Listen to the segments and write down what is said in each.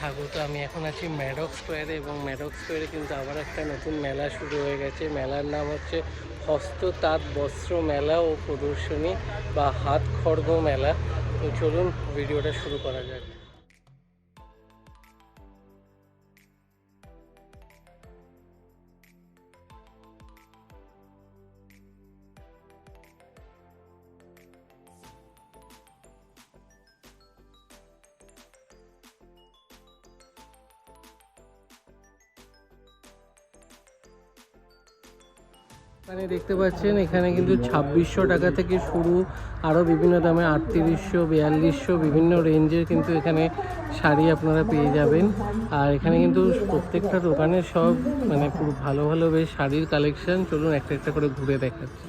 স্বাগত। আমি এখন আছি ম্যাডক স্কোয়ারে এবং ম্যাডক স্কোয়ারে কিন্তু আবার একটা নতুন মেলা শুরু হয়ে গেছে। মেলার নাম হচ্ছে হস্ততাঁত বস্ত্র মেলা ও প্রদর্শনী বা হাত খড়গ মেলা। তো চলুন ভিডিওটা শুরু করা যাক। এখানে দেখতে পাচ্ছেন এখানে কিন্তু 2600 টাকা থেকে শুরু, আরও বিভিন্ন দামে 3800, 4200 বিভিন্ন রেঞ্জের কিন্তু এখানে শাড়ি আপনারা পেয়ে যাবেন। আর এখানে কিন্তু প্রত্যেকটা দোকানে সব পুরো ভালো ভালো বেশ শাড়ির কালেকশন। চলুন একটা একটা করে ঘুরে দেখাচ্ছি।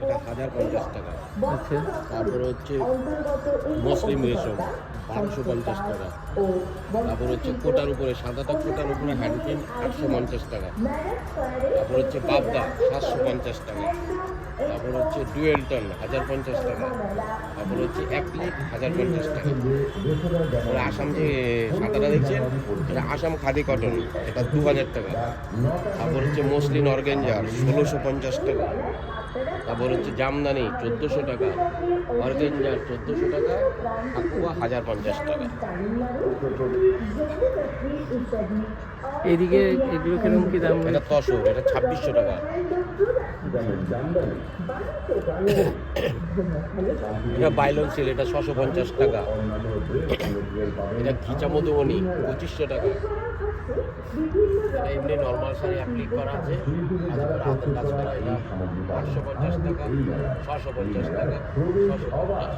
এটা 1050 টাকা। আচ্ছা, তারপরে হচ্ছে মুসলিম রেশম 1250 টাকা। তারপর হচ্ছে কোটার উপরে সাদাটা কোটার উপরে হ্যান্ডপিন 850 টাকা। তারপর হচ্ছে বাবদা 750 টাকা। তারপর হচ্ছে ডুয়েলটন 1050 টাকা। তারপর হচ্ছে অ্যাপ্লিক 1050 টাকা। তারপরে আসাম যে সাদাটা দেখছেন এটা আসাম খাদি কটন, এটা 2000 টাকা। তারপর হচ্ছে মসলিন অর্গেঞ্জার 1650 টাকা। তারপর হচ্ছে জামদানি 1400 টাকা, অর্গেঞ্জার 1400 টাকা, আকুয়া 1050 টাকা। এদিকে এগুলো কিরকম কি দাম? এটা তসর, এটা 2600 টাকা। এটা বাইলন সিল, এটা 650 টাকা। এটা ঘিচা মধুবনী 2500 টাকা। এটা এমনি নর্মাল শাড়ি অ্যাপ্লিক করা আছে, হাতের কাজ করা, এটা 850 টাকা, 650 টাকা, 650।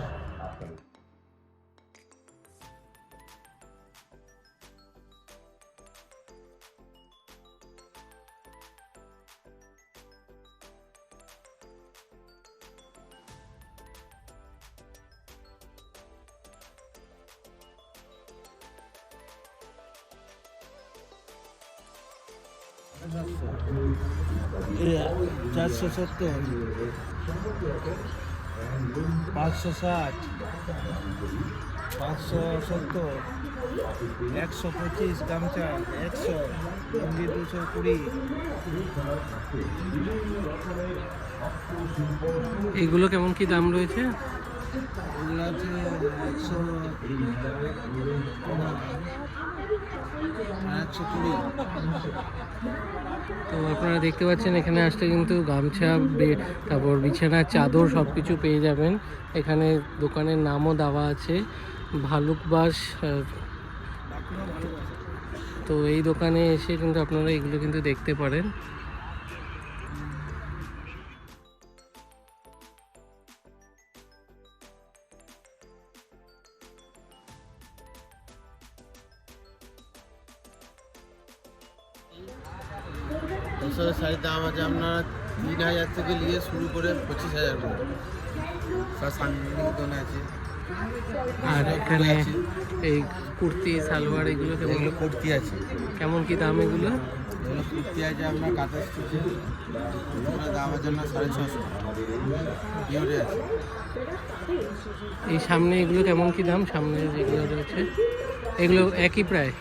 চারশো 70, 560, 570, 125 গামছা, 100 লুঙ্গি, 220। এগুলো কেমন কি দাম রয়েছে? এগুলো আছে 120। তো আপনারা দেখতে পাচ্ছেন এখানে আসলে কিন্তু গামছা, তারপর বিছানার চাদর সব কিছু পেয়ে যাবেন। এখানে দোকানের নামও দেওয়া আছে, ভালুকবাস। তো এই দোকানে এসে কিন্তু আপনারা এগুলো কিন্তু দেখতে পারেন। তসরের শাড়ির দাম আছে আপনার 3000 থেকে নিয়ে শুরু করে 25,000 করে। সব শান্তিনিকেতন আছে। আর এখানে এই কুর্তি, সালোয়ার এগুলো কেমন? এগুলো কুর্তি আছে। কেমন কি দাম এগুলো? এগুলো কুর্তি আছে আপনার কাঁথা স্টিচে, এগুলো দাম আছে আপনার 650। পিওরে আছে। এই সামনে এগুলো কেমন কি দাম? সামনে যেগুলো রয়েছে এগুলো একই প্রায়?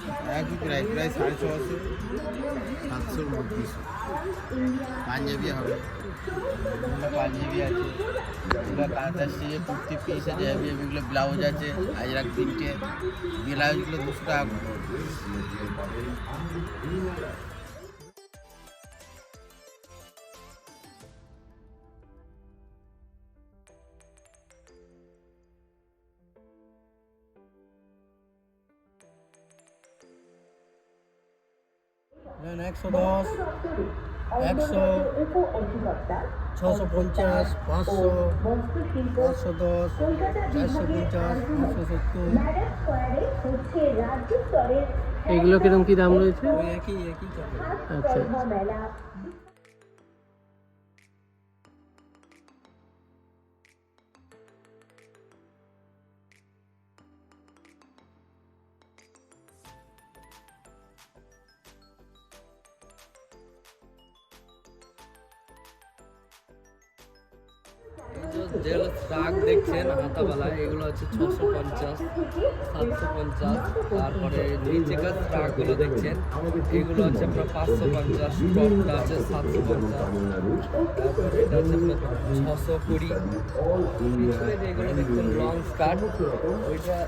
একই প্রায় 650, 700 মধ্যে। পাঞ্জাবি হবে, এগুলো পাঞ্জাবি আছে। এগুলো কাঁথা স্টিচে কুর্তি পিস আছে, এগুলো ব্লাউজ আছে আজরাক 3টে। ব্লাউজগুলো 200 টাকা করে। নেন 110, 100, 650, 500, 510, 450, 570। এগুলো কিরকম কি দাম রয়েছে? ওই একই চলে। আচ্ছা, যেগুলো ট্রাক দেখছেন হাতাবালায় এগুলো হচ্ছে 650, 750। তারপরে নিচেকার ট্রাকগুলো দেখছেন এগুলো হচ্ছে আপনার 550, টপটা আছে 750। তারপরে এটা হচ্ছে আপনার 620। পিছনে যেগুলো দেখছেন লং স্কার্ট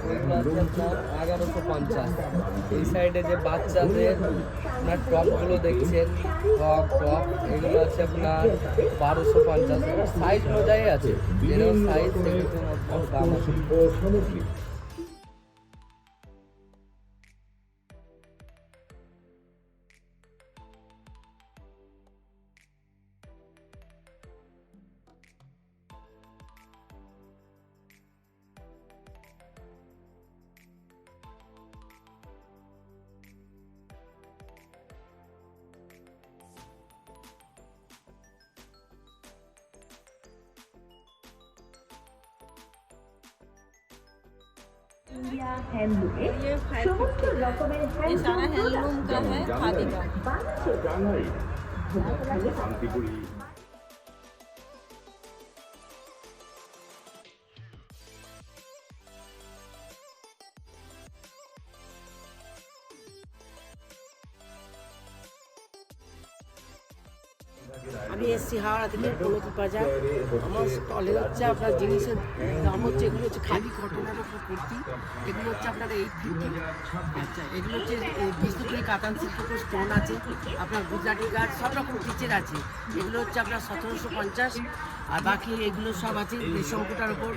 ওইগুলো হচ্ছে আপনার 1150। এই সাইডে যে বাচ্চাদের আপনার টপগুলো দেখছেন টপ এগুলো হচ্ছে আপনার 1250। সাইজ অনুযায়ী আছে, যেরকম সাইজ সেরকম আপনার দাম আছে। इंडिया हैंडलूम ये 550 ये सारा हैंडलूम का है, खादी का। আমি এসছি হাওড়া থেকে পলতি বাজার। আমার স্টলে হচ্ছে আপনার জিনিসের দাম হচ্ছে, এগুলো হচ্ছে খালি কটনের উপর কুর্তি, এগুলো হচ্ছে আপনার 850। আচ্ছা, এগুলো হচ্ছে বিষ্ণুপুরি কাতান সিল্কের উপর স্টোন আছে, আপনার গুজরাটি গার্ড সব রকম পিচের আছে। এগুলো হচ্ছে আপনার 1750। আর বাকি এগুলো সব আছে রেশম কোটার ওপর,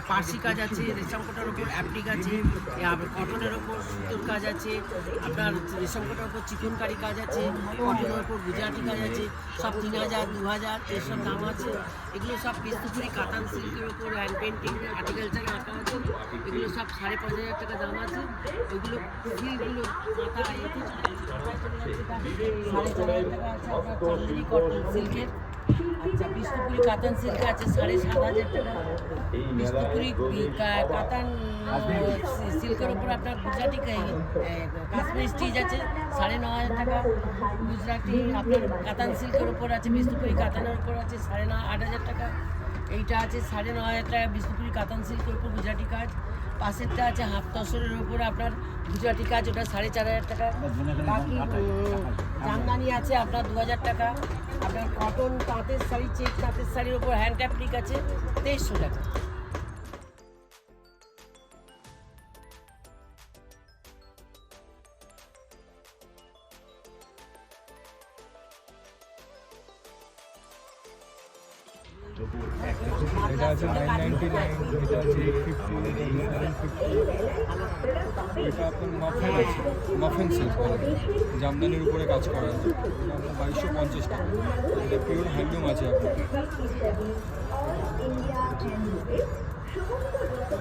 পার্সি কাজ আছে, রেশম কোটার ওপর অ্যাপ্লিক আছে, কটনের ওপর সুতোর কাজ আছে, আপনার রেশম কোটার ওপর চিকনকারি কাজ আছে, কটনের ওপর গুজরাটি কাজ আছে, সব 3000, 2000 এসব দাম আছে। এগুলো সব বিষ্ণুপুরি কাতান সিল্কের ওপর হ্যান্ড পেন্টিং আর্টিকালচারে আঁকা আছে, এগুলো সব 5500 টাকা দাম আছে। ওইগুলো সিল্কগুলো মাথা এতে 4500 টাকা আছে আপনার চান্দেরি কটন সিল্কের। আচ্ছা, বিষ্ণুপুরি কাতান সিল্ক আছে 7500 টাকা। বিষ্ণুপুরি কাতান সিল্কের উপর আপনার গুজরাটি কাশ্মীরি স্টিচ আছে 9500 টাকা। গুজরাটি আপনার কাতান সিল্কের উপর আছে, বিষ্ণুপুরি কাতানের উপর আছে 8500 টাকা। এইটা আছে 9500 টাকা বিষ্ণুপুরি কাতান সিল্কের উপর গুজরাটি কাজ। পাশেরটা আছে হাফ তসরের উপর আপনার গুজরাটি কাজ, ওটা 4500 টাকা। বাকি জামদানি আছে আপনার 2000 টাকা। আপনার কটন তাঁতের শাড়ি, চেক তাঁতের শাড়ির উপর হ্যান্ড অ্যাপ্লিক আছে 2300 টাকা। এটা আছে 999, এটা আছে 850, 750। এটা আপনার মাফেন আছে, মাফেন সিল্ক জামদানির উপরে কাজ করা আছে, এটা আপনার 2250 টাকা। এটা পিওর হ্যান্ডলুম আছে আপনার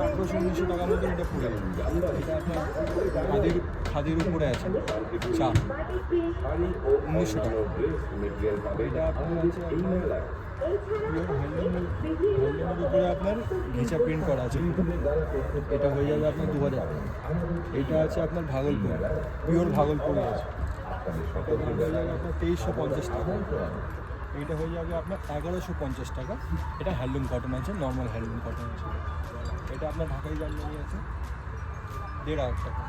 1800-1900 টাকার মধ্যে এটা পড়ে যাবে। এটা আপনার খাদির উপরে আছে চা 1900 টাকা। এটা আপনার আছে পিওর হ্যান্ডলুমের উপরে আপনার ঘিচা প্রিন্ট করা আছে, এটা হয়ে যাবে আপনার 2000 টাকা। এটা আছে আপনার ভাগলপুর, পিওর ভাগলপুরে আছে, এটা হয়ে যাবে আপনার 2350 টাকা। এইটা হয়ে যাবে আপনার 1150 টাকা। এটা হ্যান্ডলুম কটন আছে, নর্মাল হ্যান্ডলুম কটন আছে। এটা আপনার ঢাকাই জামদানি আছে 1500 টাকা।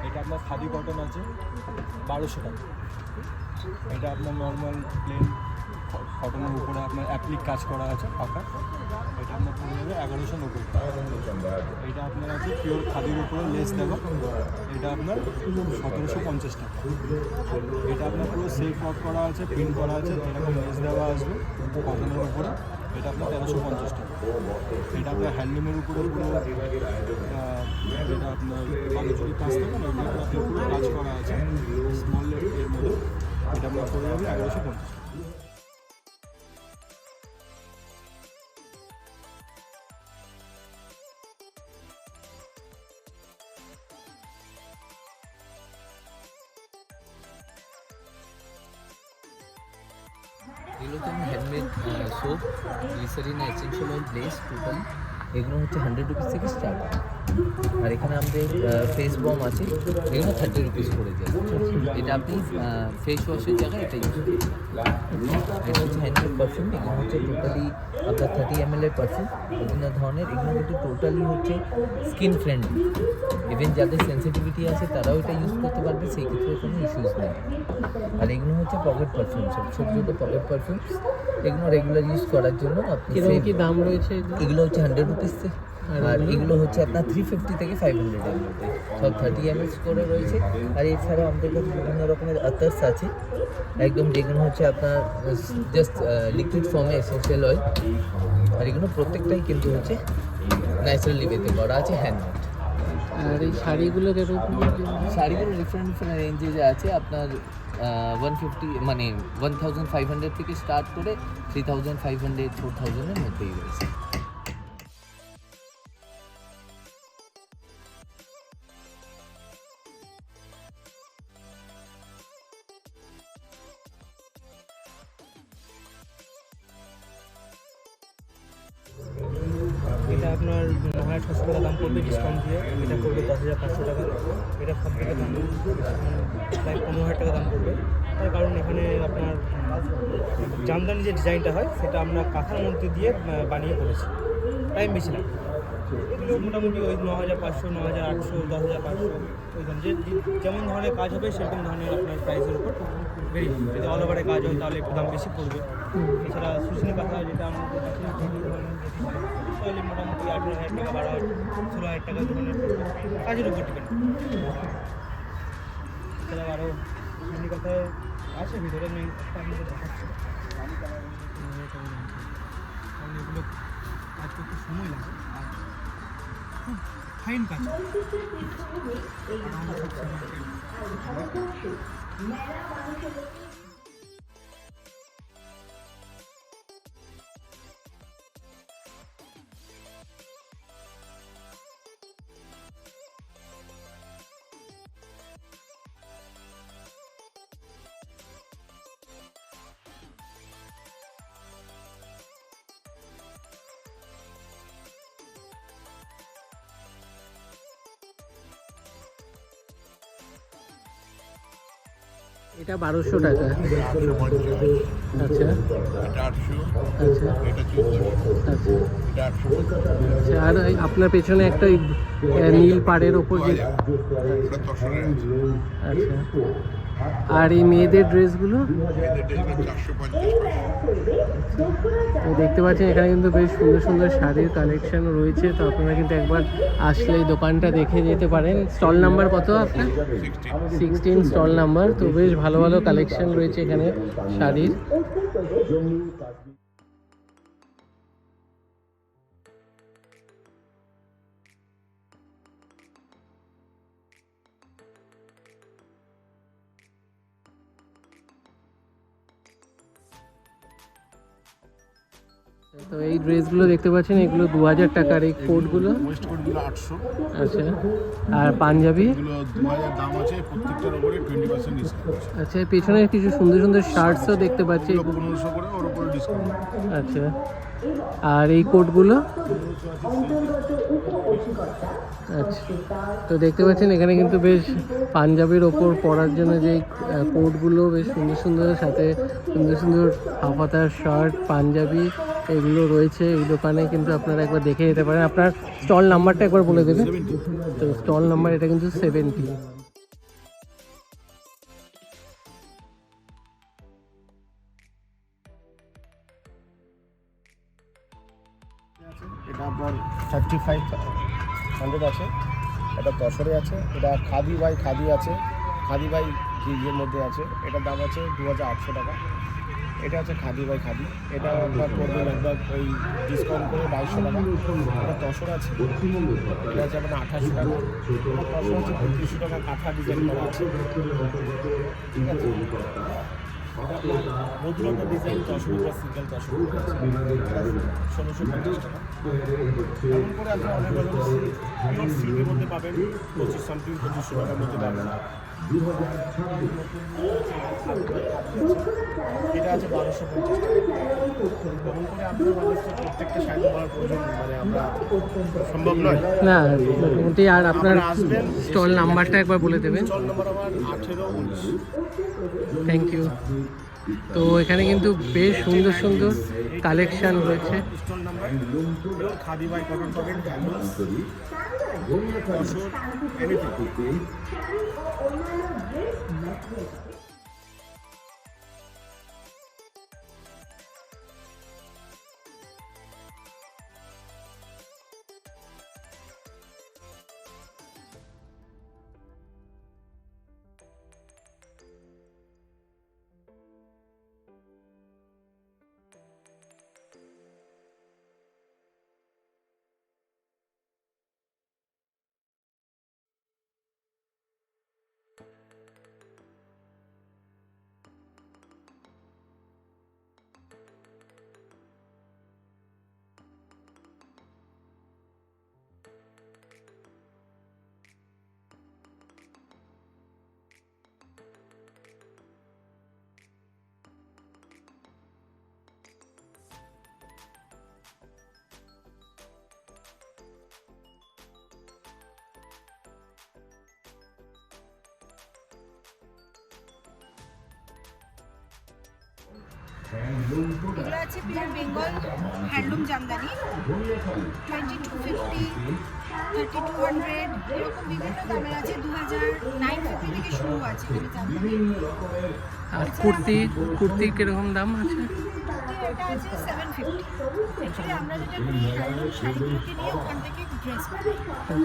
এটা আপনার খাদি কটন আছে 1200 টাকা। এটা আপনার নর্মাল প্লেন কটনের উপরে আপনার অ্যাপ্লিক কাজ করা আছে পাকা, এটা আপনার পড়ে যাবে 1190 টাকা। এটা আপনার আছে পিওর খাদির উপরে লেস দেওয়া, এটা আপনার 1750 টাকা। এটা আপনার পুরো সেলফ ওয়ার্ক করা আছে, প্রিন্ট করা আছে, এরকম লেস দেওয়া আসবে কটনের উপরে, এটা আপনার 1350 টাকা। এটা আপনার হ্যান্ডলুমের উপরে পুরো যেটা আপনার বালুচুরি কাজ থাকে না, ওইগুলো আপনার পুরো কাজ করা আছে স্মল এর মধ্যে, এটা আপনার পড়ে যাবে 1150 টাকা। এগুলো তো handmade soap, glycerin, essential oil, ব্লেস, টুটন, এগুলো হচ্ছে 100 রুপিস থেকে স্টার্ট। আর এখানে আমাদের ফেস বম আছে, এগুলো 30 রুপিস পড়ে যায়। এটা আপনি ফেস ওয়াশের জায়গায় এটা ইউজ করতে পারেন। এটা হচ্ছে হ্যান্ডমেড পারফিউম, এগুলো হচ্ছে টোটালি আপনার 30 ml এর পারফিউম, বিভিন্ন ধরনের। এগুলো কিন্তু টোটালি হচ্ছে স্কিন ফ্রেন্ডলি, ইভেন যাদের সেন্সিটিভিটি আছে তারাও এটা ইউজ করতে পারবে, সেই ক্ষেত্রে কোনো ইস্যুস নেই। আর এগুলো হচ্ছে পকেট পারফিউম, ছোটো ছোটো পকেট পারফিউম, এগুলো রেগুলার ইউজ করার জন্য আপনি কিরকম কি দাম রয়েছে এগুলো? এগুলো হচ্ছে 100 রুপিস, আর এগুলো হচ্ছে আপনার 350 থেকে 500 এর মধ্যে, সব 30 ml করে রয়েছে। আর এছাড়াও আমাদের কাছে বিভিন্ন রকমের আতার্স আছে একদম, যেগুলো হচ্ছে আপনার জাস্ট লিকুইড ফর্মে এসেন্সিয়াল অয়েল। আর এগুলো প্রত্যেকটাই কিন্তু হচ্ছে ন্যাচারালি বেতে করা আছে, হ্যান্ডমেড। আর এই শাড়িগুলো কিরকম? শাড়িগুলো ডিফারেন্ট ডিফারেন্ট রেঞ্জে আছে, আপনার 150 মানে 1500 থেকে স্টার্ট করে 3500 4000 এর মধ্যেই রয়েছে। এটা আপনার 9600 টাকা দাম পড়বে ডিসকাউন্ট দিয়ে, এটা পড়বে 10500 টাকা। এটা সব থেকে দাম প্রায় 15000 টাকা দাম পড়বে। তার কারণ এখানে আপনার জামদানি যে ডিজাইনটা হয় সেটা আমরা কাঁথার মধ্যে দিয়ে বানিয়ে করেছি, টাইম বেশি লাগে। এগুলো মোটামুটি ওই 9500, 9800, 10500 ওই দাম, যেমন ধরনের কাজ হবে সেরকম ধরনের আপনার প্রাইসের উপর ভেরি করবে। যদি অল ওভারে কাজ হয় তাহলে একটু দাম বেশি পড়বে। এছাড়া শুশনি কাঁথা যেটা আমাদের কাছে তাহলে মোটামুটি 18000 টাকা, 12000, 16000 টাকা ধরনের পড়বে, কাজের উপর ডিপেন্ড। এছাড়াও আরও শুশনি কাঁথায় আছে ভিতরে, আমি আপনাদের দেখাচ্ছি। কারণ এগুলো কাজ করতে সময় লাগে আর খুব ফাইন কাজ। এটা 1200 টাকা। আচ্ছা এটা 800, আচ্ছা এটা 1400, আচ্ছা এটা 800, আচ্ছা। আর এই আপনার পেছনে একটা ওই নীল পাড়ের ওপর যে, ওটা 100 টাকা আছে। আচ্ছা। আর এই মেয়েদের ড্রেসগুলো এদের ডেলিভারি 450-500। তো দেখতে পাচ্ছেন এখানে কিন্তু বেশ সুন্দর সুন্দর শাড়ির কালেকশন রয়েছে, তো আপনারা কিন্তু একবার আসলে এই দোকানটা দেখে যেতে পারেন। স্টল নাম্বার কত আপনার? 16 স্টল নাম্বার। তো বেশ ভালো ভালো কালেকশন রয়েছে এখানে শাড়ির। তো এই ড্রেসগুলো দেখতে পাচ্ছেন, এগুলো 2000 টাকার। এই কোটগুলো ওয়েস্ট কোটগুলো 800, আচ্ছা। আর পাঞ্জাবি এগুলো 2000 দাম আছে, প্রত্যেকটার উপরে 20% ডিসকাউন্ট আছে। আচ্ছা। পেছনে কিছু সুন্দর সুন্দর শার্টসও দেখতে পাচ্ছি। এগুলো 1500 করে, ওর উপরে ডিসকাউন্ট। আচ্ছা। আর এই কোটগুলো আচ্ছা। তো দেখতে পাচ্ছেন এখানে কিন্তু বেশ পাঞ্জাবির ওপর পরার জন্য যে কোটগুলো বেশ সুন্দর সুন্দর, সাথে সুন্দর সুন্দর হাফাতার শার্ট, পাঞ্জাবি এগুলো রয়েছে এই দোকানে। কিন্তু আপনারা একবার দেখে যেতে পারেন। আপনার স্টল নাম্বারটা একবার বলে দেবেন। তো স্টল নাম্বার এটা কিন্তু 70। এটা আপনার 5500 আছে। এটা 10-এর আছে। এটা খাদি বাই খাদি আছে, খাদি বাই গিজের মধ্যে আছে। এটার দাম আছে 2800 টাকা। এটা আছে খাদি বাই খাদি, এটা আপনার পড়বে একবার ওই ডিসকাউন্ট করে 2200 টাকা। এটা 10-এর আছে, এটা আছে আপনার 2800 টাকা। এটা 10-এর আছে 3500 টাকা, কাঁথা ডিজাইন করা আছে। ঠিক আছে, মধুরতা ডিজাইন 10 রুপিয়া, সিঙ্গেল 10 রুপিয়া আছে, 1650 টাকা। এমন করে আপনি অনেক রকম সিল্কের মধ্যে পাবেন 2500 টাকার মধ্যে পাবেন। এটা আছে 1250 টাকা। কখন করে আপনার মানুষকে প্রত্যেকটা শাড়ি বলার প্রয়োজন মানে আমরা সম্ভব নয়। না মোটামুটি। আর আপনার আপনারা আসবেন, স্টল নাম্বারটা একবার বলে দেবেন। স্টল নম্বর আমার 1819। Thank you. তো এখানে কিন্তু বেশ সুন্দর সুন্দর কালেকশন রয়েছে। Stall number khadi by cotton পাবেন, এনিথিং। এগুলো আছে পিওর বেঙ্গল হ্যান্ডলুম জামদানি, 2250, 3200 এরকম বিভিন্ন দামের আছে। 2950 থেকে শুরু আছে এখানে জামদানি। আর কুর্তি কিরকম দাম আছে? এটা আছে 750। অ্যাকচুয়ালি আমরা যেটা করি হ্যান্ডলুম শাড়িগুলোকে নিয়ে ওখান থেকে ড্রেস বানাই।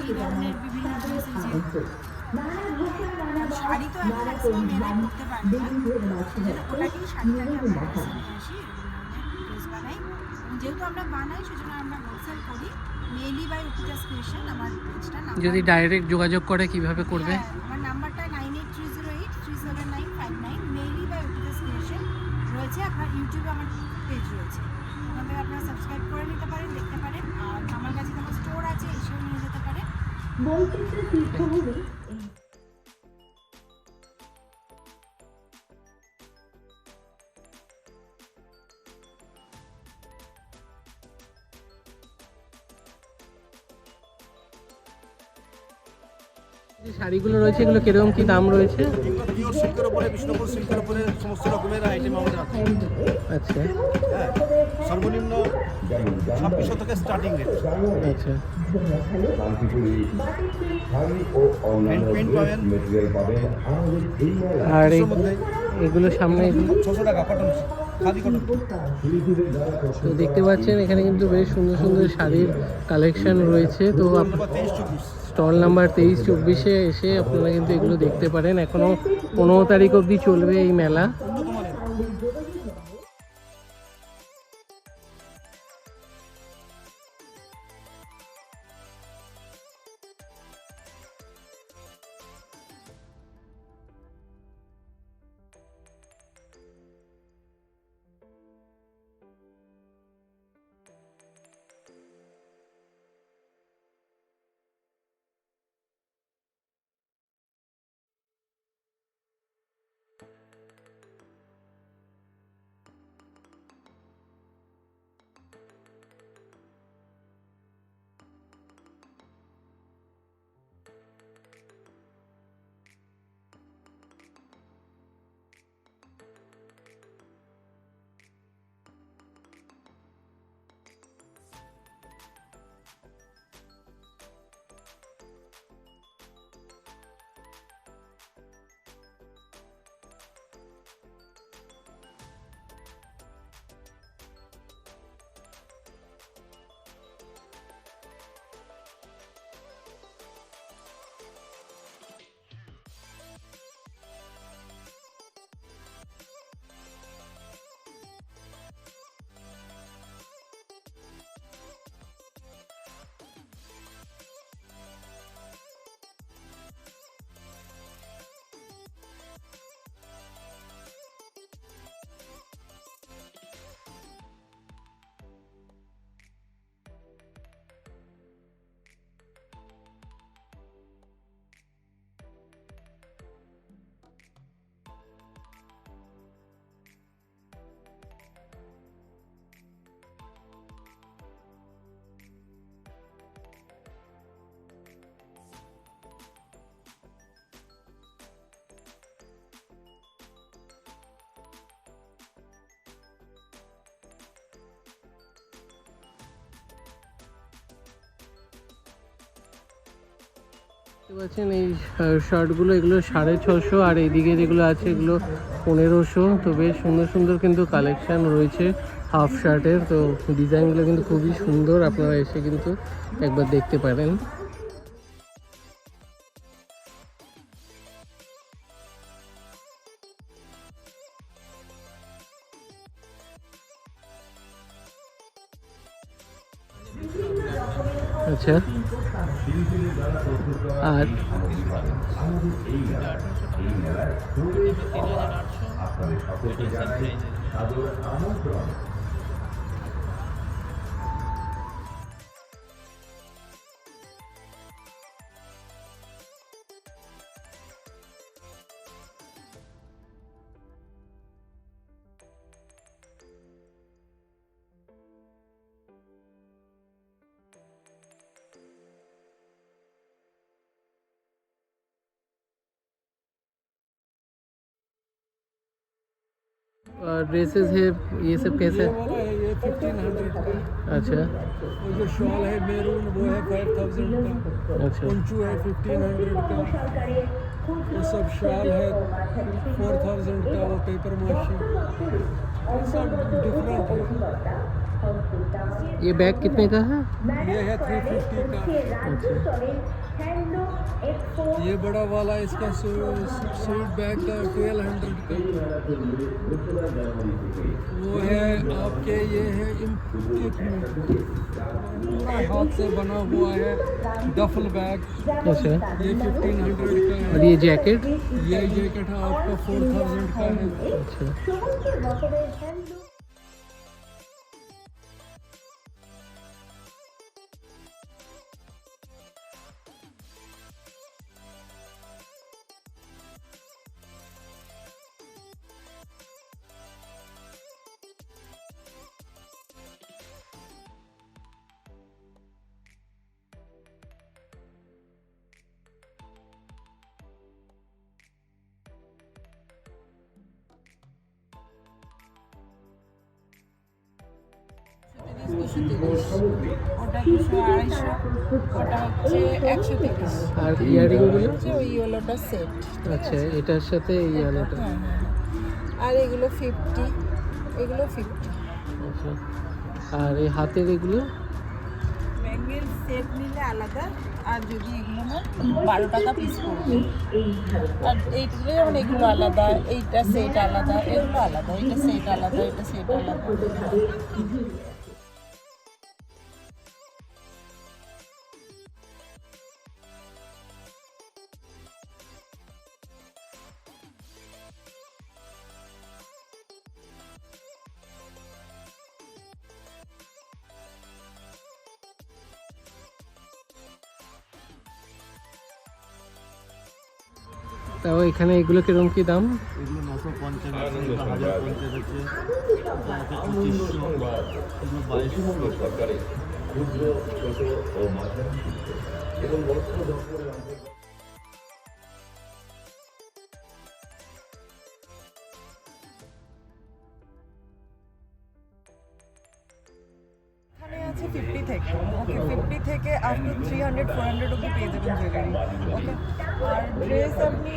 এই ধরনের বিভিন্ন ড্রেস আছে। শাড়ি তো এখন ম্যাক্সিমাম মেয়েরা পরতে পারে না, সেজন্য ওটাকেই শাড়িটাকে আমরা ড্রেসে নিয়ে আসি, ড্রেস বানাই। এবং যেহেতু আমরা বানাই সেজন্য আমরা হোলসেল করি। মেইলি বাই অর্পিতাস ক্রিয়েশন আমার পেজটা নাম। যদি ডাইরেক্ট যোগাযোগ করে কিভাবে করবে? আমার নাম্বারটা 9830837959। মেইলি বাই অর্পিতাস ক্রিয়েশন রয়েছে। আপনার ইউটিউবে আমার পেজ রয়েছে, ওখান থেকে আপনারা সাবস্ক্রাইব করে নিতে পারেন, দেখতে পারেন। আর আমার কাছে আমার স্টোর আছে, এসেও নিয়ে যেতে পারেন। বৈচিত্র্য তীর্থভূমি যে শাড়িগুলো রয়েছে এগুলো কিরকম কি দাম রয়েছে? পিওর সিল্কের উপরে, বিষ্ণুপুর সিল্কের উপরে সমস্ত রকমের আইটেম আমাদের আছে। আচ্ছা হ্যাঁ, সর্বনিম্ন 2600 থেকে স্টার্টিং রেট। আচ্ছা। হ্যান্ড পেইন্ট পাবেন, আর এর মধ্যে এগুলো সামনে 600 টাকা কটন, খাদি কটন। তো দেখতে পাচ্ছেন এখানে কিন্তু বেশ সুন্দর সুন্দর শাড়ির কালেকশন রয়েছে। তো 23-24। স্টল নাম্বার 23-24-এ এসে আপনারা কিন্তু এগুলো দেখতে পারেন। এখনও 15 তারিখ অবধি চলবে এই মেলা। দেখতে পাচ্ছেন এই শার্টগুলো, এগুলো 650, আর এইদিকে যেগুলো আছে এগুলো 1500। তো বেশ সুন্দর সুন্দর কিন্তু কালেকশান রয়েছে হাফ শার্টের। তো ডিজাইনগুলো কিন্তু খুবই সুন্দর, আপনারা এসে কিন্তু একবার দেখতে পারেন। আচ্ছা, আর ड्रेसेस है ये सब कैसे? वाला है ये 1500 का। अच्छा वो जो शॉल है मेरून वो है 5000 का। अच्छा पंचू है 1500 का। वो सब शॉल है 4000 का। वो पेपर माशी ये सब डिफरेंट है। ये बैग कितने का है? ये है 350 का। अच्छा ये बड़ा वाला इसका सूट बैग का 1200 का। वो है आपके ये है पूरा हाथ से बना हुआ है डफल बैग। अच्छा, ये 1500 का और है। ये जैकेट? ये जैकेट आपका 4000 का है। अच्छा ওটা 200 250 ওটা হচ্ছে 130। আর ইয়ারিংগুলো? হচ্ছে ওই ইয়েলোটা সেট। আচ্ছা, এটার সাথে এই আলোটা। হ্যাঁ আর এগুলো 50, এগুলো 50। আচ্ছা, আর এই হাতের এগুলো? ব্যাঙ্গেল সেট নিলে আলাদা, আর যদি এগুলো না 12 টাকা পিস পড়বে। আর এইগুলো যেমন এগুলো আলাদা, এইটা সেট আলাদা, এগুলো আলাদা, এটা সেট আলাদা, এটা সেট আলাদা। তাও এখানে এগুলো কিরকম কি দাম? এগুলো 950 আছে, এগুলো 1050 আছে, এটা আছে 2500, এগুলো 2200। এখানে আছে 50 থেকে, ওকে 50 থেকে আপ টু 300 400 অব্দি পেয়ে যাবেন জুয়েলারি, ওকে। আর ড্রেস আপনি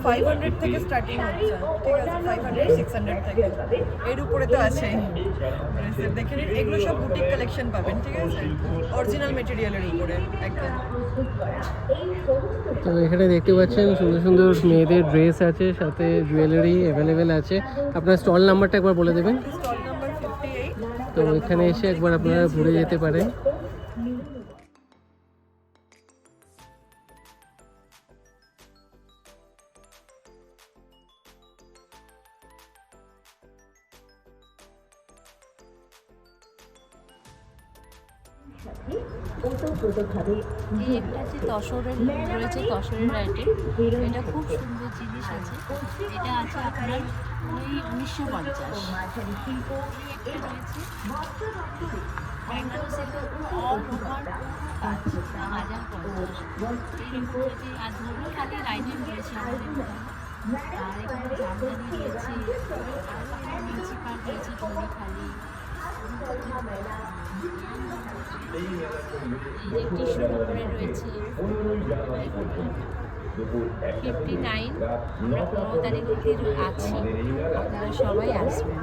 500 থেকে স্টার্টিং হচ্ছে, ঠিক আছে, 500 600 থেকে, এর উপরে তো আছেই। ড্রেসের দেখে নিন, এগুলো সব বুটিক কালেকশন পাবেন, ঠিক আছে, অরিজিনাল মেটেরিয়ালের উপরে একদম। তো এখানে দেখতে পাচ্ছেন সুন্দর সুন্দর মেয়েদের ড্রেস আছে, সাথে জুয়েলারি অ্যাভেলেবেল আছে। আপনার স্টল নাম্বারটা একবার বলে দেবেন। Stall number 58। তো এখানে এসে একবার আপনারা ঘুরে যেতে পারেন। এটা হচ্ছে তসরের রয়েছে, তসরের আইটেম। এটা খুব সুন্দর জিনিস আছে। এটা আছে আপনার ওই 1950। একটা রয়েছে ব্যাঙ্গালোর সেট অল ওভার 1050। আর ধরুন খালি রাইডিং রয়েছে আমাদের দোকানে। আর এখানে জামদানি রয়েছে, মিউনিসিপাল রয়েছে, ধরে খালি এই যে টিস্যুর উপরে রয়েছে 59, আমরা 15 তারিখ থেকে আছি, আপনারা সবাই আসবেন।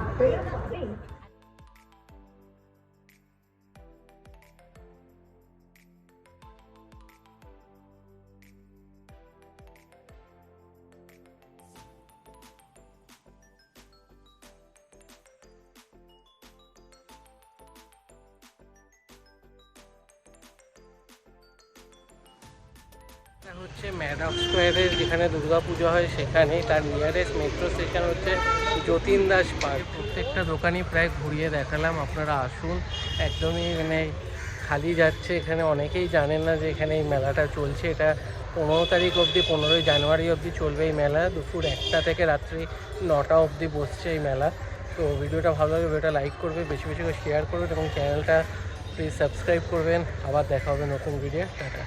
এটা হচ্ছে ম্যাডাম স্কোয়ারের যেখানে দুর্গাপুজো হয় সেখানে, তার নিয়ারেস্ট মেট্রো স্টেশন হচ্ছে যতীন দাস পার্ক। প্রত্যেকটা দোকানই প্রায় ঘুরিয়ে দেখালাম, আপনারা আসুন। একদমই মানে খালি যাচ্ছে, এখানে অনেকেই জানেন না যে এখানে এই মেলাটা চলছে। এটা 15 তারিখ অবধি, 15ই জানুয়ারি অবধি চলবে এই মেলা। দুপুর 1টা থেকে রাত্রি 9টা অবধি বসছে এই মেলা। তো ভিডিওটা ভালো লাগে, ভিডিওটা লাইক করবে, বেশি বেশি করে শেয়ার করবেন এবং চ্যানেলটা প্লিজ সাবস্ক্রাইব করবেন। আবার দেখা হবে নতুন ভিডিও। টাটা।